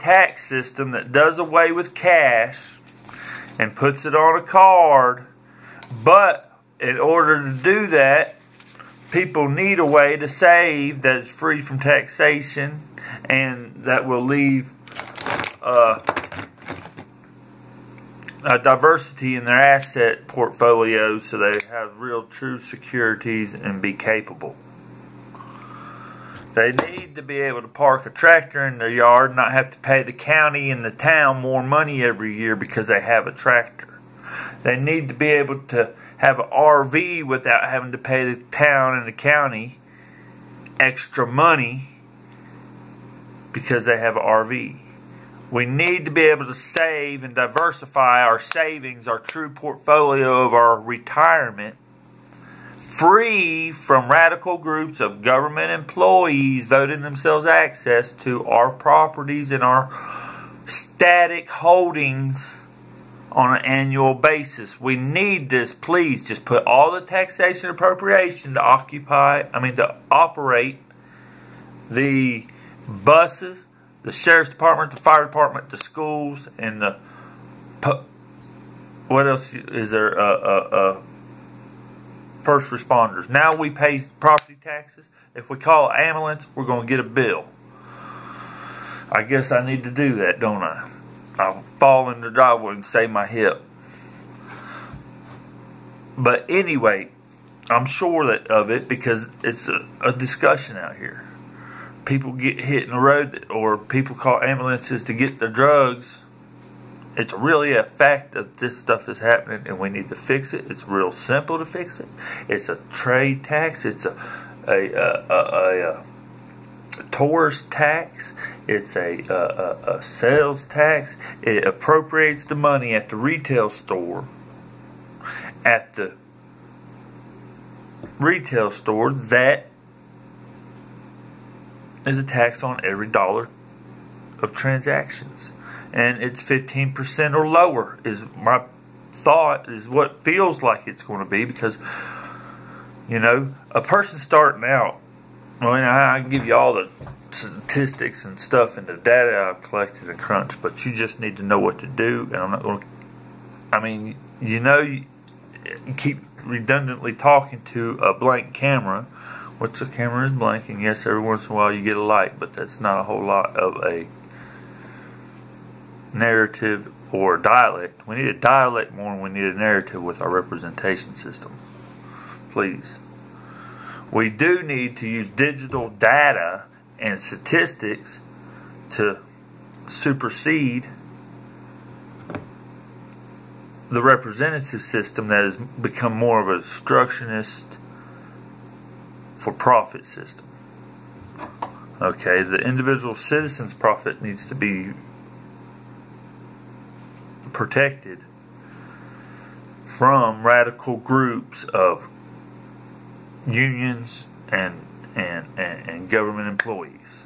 tax system that does away with cash and puts it on a card. But in order to do that, people need a way to save that is free from taxation and that will leave a diversity in their asset portfolios so they have real true securities and be capable. They need to be able to park a tractor in their yard and not have to pay the county and the town more money every year because they have a tractor. They need to be able to have an RV without having to pay the town and the county extra money because they have an RV. We need to be able to save and diversify our savings, our true portfolio of our retirement, free from radical groups of government employees voting themselves access to our properties and our static holdings on an annual basis. We need this. Please just put all the taxation appropriation to operate the buses, the sheriff's department, the fire department, the schools, and the what else is there? First responders. Now we pay property taxes. If we call an ambulance, we're going to get a bill. I guess I need to do that, don't I? I'll fall in the driveway and save my hip. But anyway, I'm sure of it because it's a discussion out here. People get hit in the road or people call ambulances to get their drugs. It's really a fact that this stuff is happening and we need to fix it. It's real simple to fix it. It's a trade tax. It's a tourist tax. It's a sales tax. It appropriates the money at the retail store. At the retail store, that is a tax on every dollar of transactions. And it's 15% or lower is my thought, is what feels like it's going to be, because, you know, a person starting out, I can give you all the statistics and stuff and the data I've collected and crunched, but you just need to know what to do. And I'm not going to, you keep redundantly talking to a blank camera, which the camera is blank, and yes, every once in a while you get a light, but that's not a whole lot of a narrative or dialect. We need a dialect more than we need a narrative with our representation system. Please. We do need to use digital data and statistics to supersede the representative system that has become more of a obstructionist for profit system. Okay, the individual citizen's profit needs to be protected from radical groups of unions and government employees.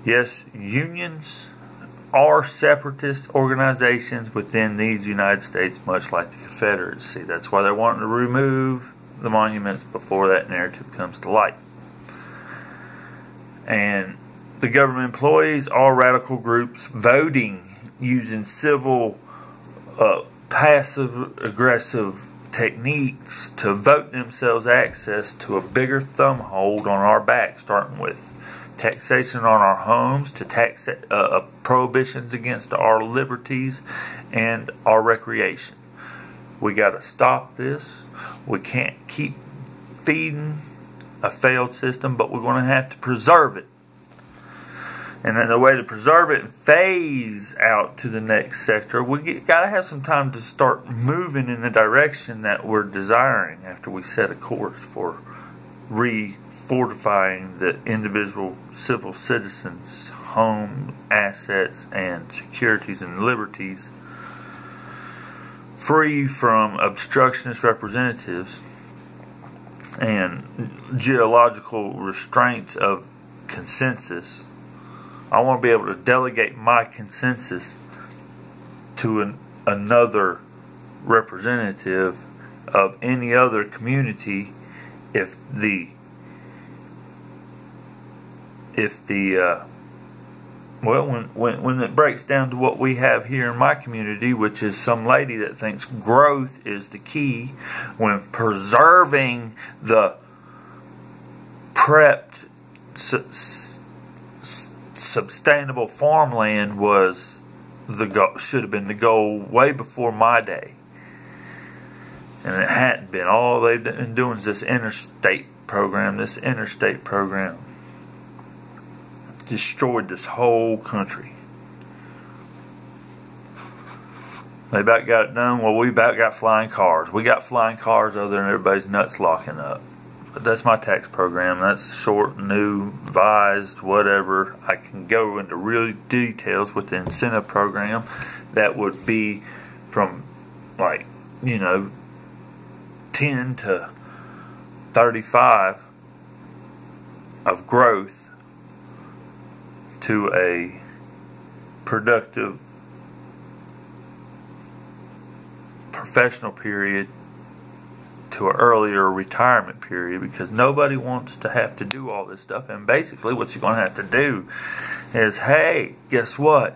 Yes, unions are separatist organizations within these United States, much like the Confederacy. That's why they're wanting to remove the monuments before that narrative comes to light. And the government employees are radical groups voting using civil, passive-aggressive techniques to vote themselves access to a bigger thumb hold on our back, starting with taxation on our homes, to tax prohibitions against our liberties and our recreation. We got to stop this. We can't keep feeding a failed system, but we're going to have to preserve it. And then the way to preserve it and phase out to the next sector, we got to have some time to start moving in the direction that we're desiring after we set a course for refortifying the individual civil citizens' home assets and securities and liberties, free from obstructionist representatives and geological restraints of consensus. I want to be able to delegate my consensus to another representative of any other community if the Well, when it breaks down to what we have here in my community, which is some lady that thinks growth is the key, when preserving the prepped, sustainable farmland was the goal, should have been the goal way before my day, and it hadn't been. All they've been doing is this interstate program. Destroyed this whole country. They about got it done. Well, we about got flying cars. We got flying cars other than everybody's nuts locking up. But that's my tax program. That's short, new, advised, whatever. I can go into real details with the incentive program. That would be from 10 to 35 of growth to a productive professional period to an earlier retirement period, because nobody wants to have to do all this stuff. And basically what you're going to have to do is, hey, guess what?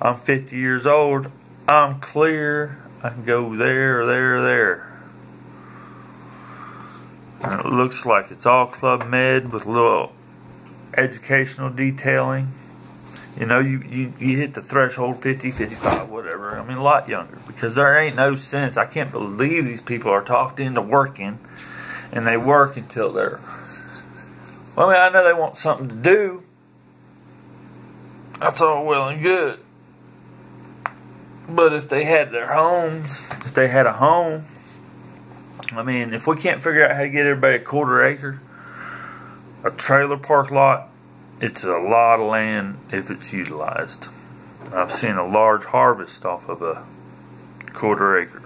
I'm 50 years old. I'm clear. I can go there, there. And it looks like it's all Club Med with a little educational detailing. You know, you hit the threshold 50, 55, whatever. I mean, a lot younger, because there ain't no sense. I can't believe these people are talked into working, and they work until they're... Well, I mean, I know they want something to do. That's all well and good. But if they had their homes, if they had a home, I mean, if we can't figure out how to get everybody a quarter acre, a trailer park lot, it's a lot of land if it's utilized. I've seen a large harvest off of a quarter acre.